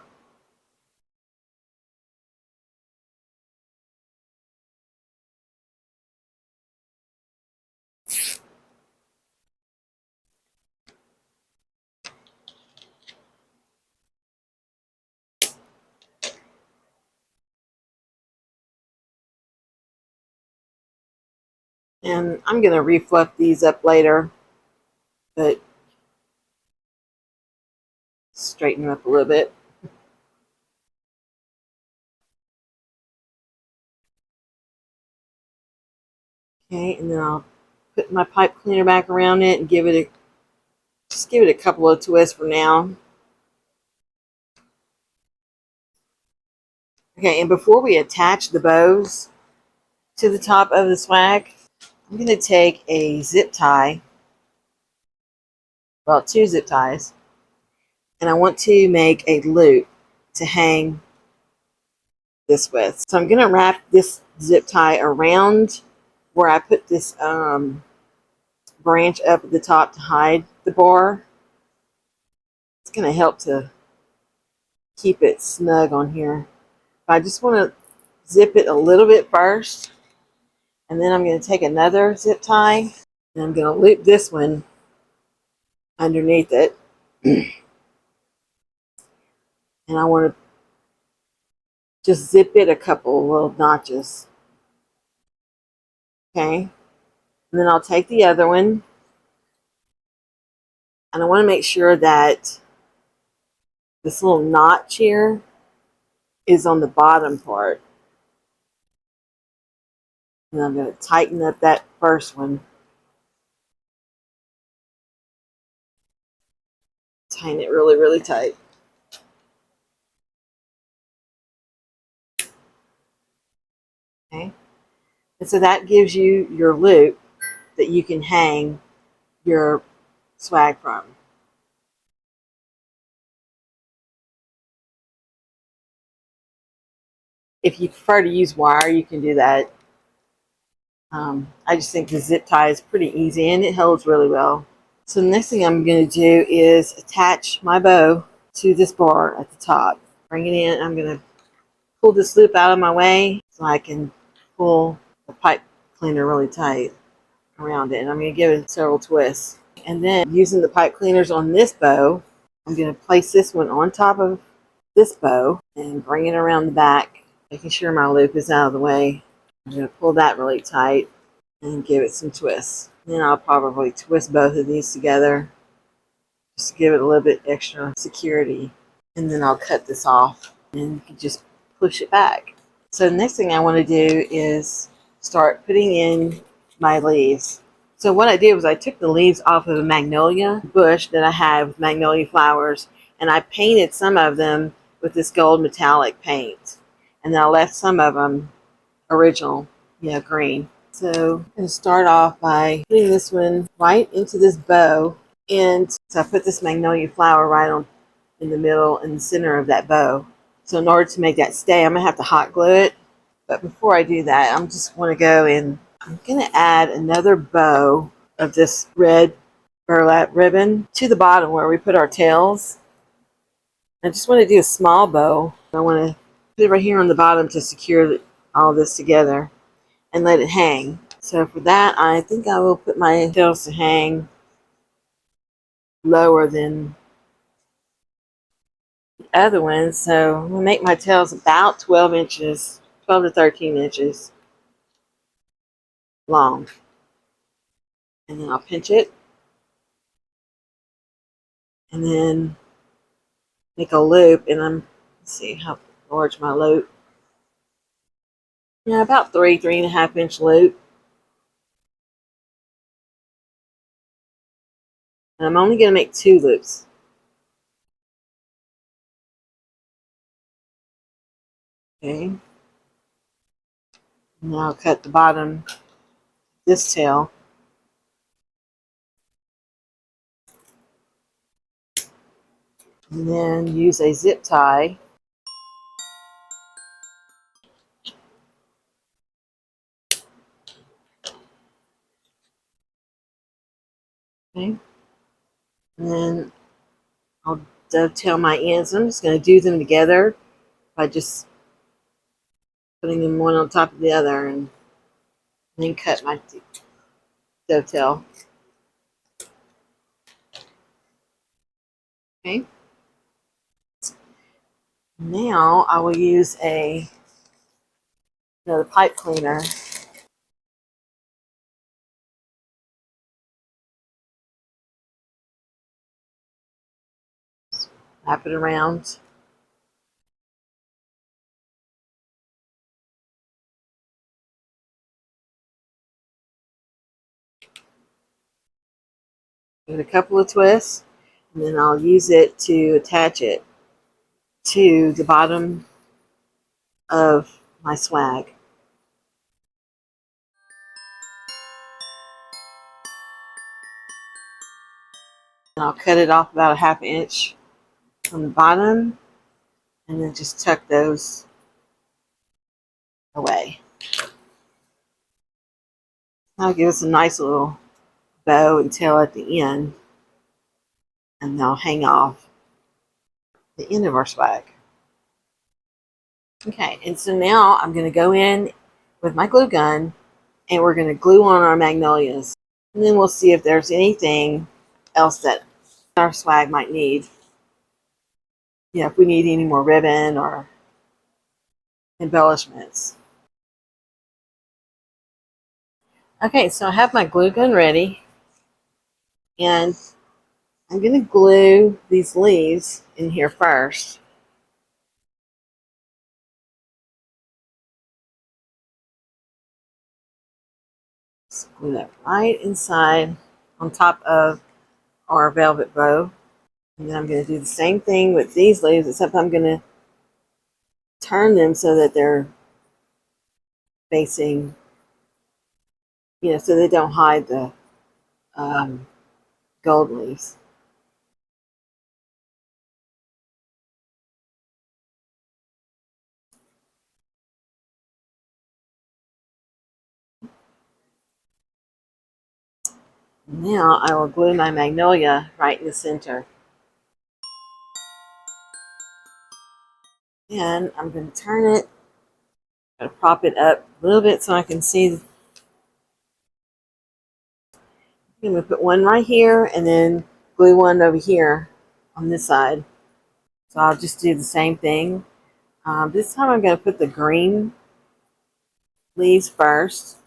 And I'm going to refluff these up later, but straighten them up a little bit. Okay, and then I'll put my pipe cleaner back around it and just give it a couple of twists for now. Okay, and before we attach the bows to the top of the swag, I'm going to take a zip tie, well, 2 zip ties, and I want to make a loop to hang this with. So I'm going to wrap this zip tie around where I put this branch up at the top to hide the bar. It's going to help to keep it snug on here. But I just want to zip it a little bit first, and then I'm going to take another zip tie and I'm going to loop this one underneath it. And I want to just zip it a couple little notches. Okay. And then I'll take the other one, and I want to make sure that this little notch here is on the bottom part. And I'm going to tighten up that first one. Tighten it really, really tight. Okay. And so that gives you your loop that you can hang your swag from. If you prefer to use wire, you can do that. I just think the zip tie is pretty easy and it holds really well. So the next thing I'm going to do is attach my bow to this bar at the top. Bring it in. I'm going to pull this loop out of my way so I can pull the pipe cleaner really tight around it. And I'm going to give it several twists. And then using the pipe cleaners on this bow, I'm going to place this one on top of this bow and bring it around the back, making sure my loop is out of the way. I'm going to pull that really tight and give it some twists. Then I'll probably twist both of these together just to give it a little bit extra security. And then I'll cut this off and you can just push it back. So the next thing I want to do is start putting in my leaves. So what I did was I took the leaves off of a magnolia bush that I have with magnolia flowers, and I painted some of them with this gold metallic paint. And then I left some of them original, green. So I'm going to start off by putting this one right into this bow. And so I put this magnolia flower right on in the middle and the center of that bow. So in order to make that stay, I'm going to have to hot glue it. But before I do that, I just want to go and I'm going to add another bow of this red burlap ribbon to the bottom where we put our tails. I just want to do a small bow. I want to put it right here on the bottom to secure all this together and let it hang. So for that, I think I will put my tails to hang lower than the other ones. So I'm going to make my tails about 12 inches, 12 to 13 inches long. And then I'll pinch it. And then make a loop. And let's see how large my loop. Yeah, about 3.5 inch loop. And I'm only going to make 2 loops. Okay. Now I'll cut the bottom, this tail. And then use a zip tie. Okay. And then I'll dovetail my ends. I'm just going to do them together by just putting them one on top of the other and then cut my dovetail. Okay. Now I will use another pipe cleaner Wrap it around. Give it a couple of twists, and then I'll use it to attach it to the bottom of my swag. And I'll cut it off about a ½ inch from the bottom, and then just tuck those away. That'll give us a nice little bow and tail at the end, and they'll hang off the end of our swag. Okay, and so now I'm going to go in with my glue gun, and we're going to glue on our magnolias. And then we'll see if there's anything else that our swag might need. Yeah, if we need any more ribbon or embellishments. Okay, so I have my glue gun ready, and I'm going to glue these leaves in here first. Just glue that right inside on top of our velvet bow. And then I'm going to do the same thing with these leaves, except I'm going to turn them so that they're facing, so they don't hide the gold leaves. Now I will glue my magnolia right in the center. And I'm going to turn it, I'm going to prop it up a little bit so I can see. I'm going to put one right here and then glue one over here on this side. So I'll just do the same thing. This time I'm going to put the green leaves first,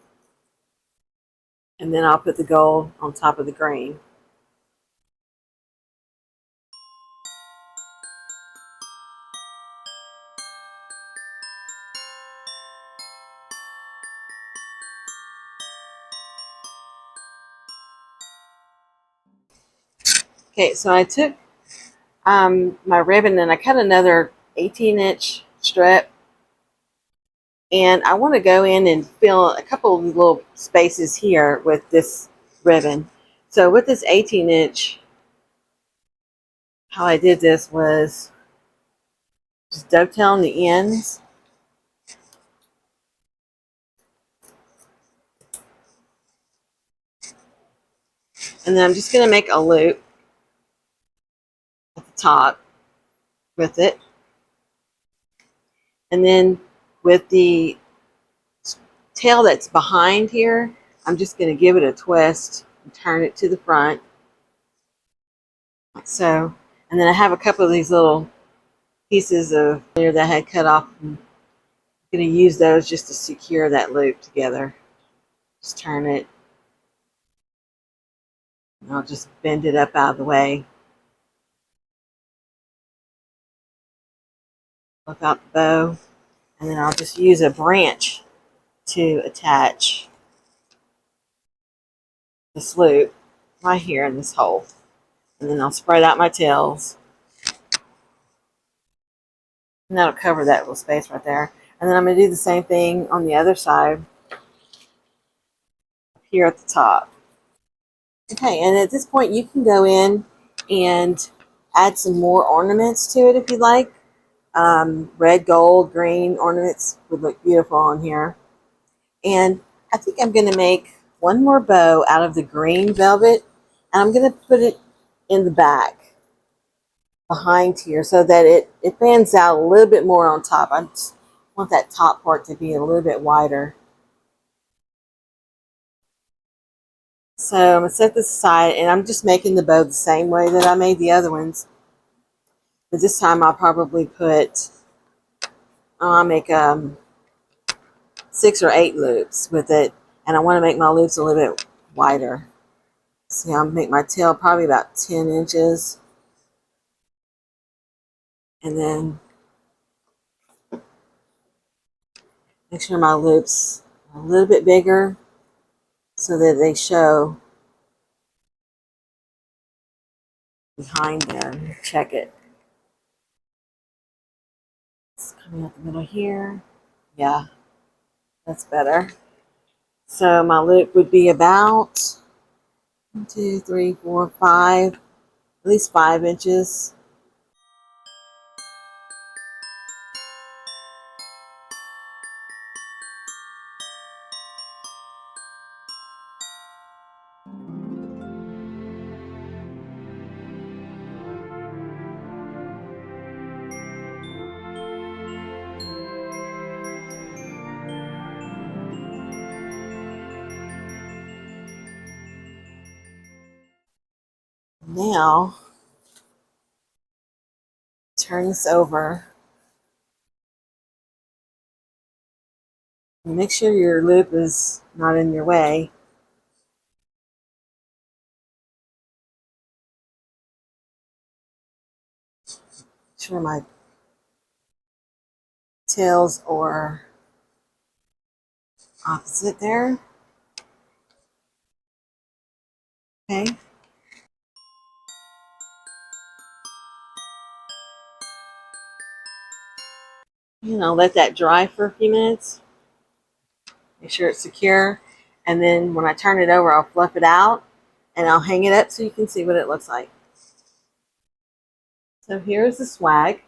and then I'll put the gold on top of the green. Okay, so I took my ribbon and I cut another 18-inch strip, and I want to go in and fill a couple of little spaces here with this ribbon. So with this 18-inch, how I did this was just dovetailing the ends. And then I'm just going to make a loop at the top with it. And then with the tail that's behind here, I'm just going to give it a twist and turn it to the front. Like so. And then I have a couple of these little pieces of flair that I had cut off. I'm going to use those just to secure that loop together. Just turn it. And I'll just bend it up out of the way. Flip out the bow. And then I'll just use a branch to attach this loop right here in this hole. And then I'll spread out my tails. And that'll cover that little space right there. And then I'm going to do the same thing on the other side here at the top. Okay, and at this point you can go in and add some more ornaments to it if you like. Red, gold, green ornaments would look beautiful on here. And I think I'm going to make one more bow out of the green velvet, and I'm going to put it in the back behind here so that it fans out a little bit more on top. I just want that top part to be a little bit wider. So I'm going to set this aside, and I'm just making the bow the same way that I made the other ones. But this time I'll probably put, I'll make 6 or 8 loops with it, and I want to make my loops a little bit wider. See, I'll make my tail probably about 10 inches. And then make sure my loops are a little bit bigger so that they show behind there. Check it. It's coming out the middle here. Yeah, that's better. So my loop would be about 1, 2, 3, 4, 5, at least 5 inches. Now, turn this over. Make sure your loop is not in your way. Sure my tails are opposite there. Okay. Let that dry for a few minutes. Make sure it's secure. And then when I turn it over, I'll fluff it out and I'll hang it up so you can see what it looks like. So here's the swag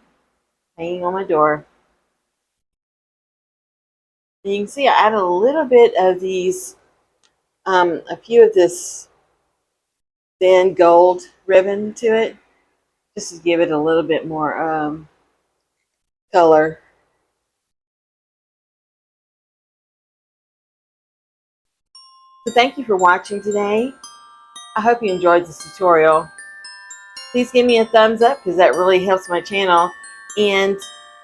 hanging on my door. And you can see I added a little bit of these, a few of this thin gold ribbon to it, just to give it a little bit more color. So thank you for watching today. I hope you enjoyed this tutorial. Please give me a thumbs up because that really helps my channel. And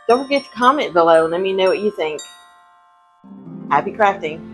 don't forget to comment below and let me know what you think. Happy crafting!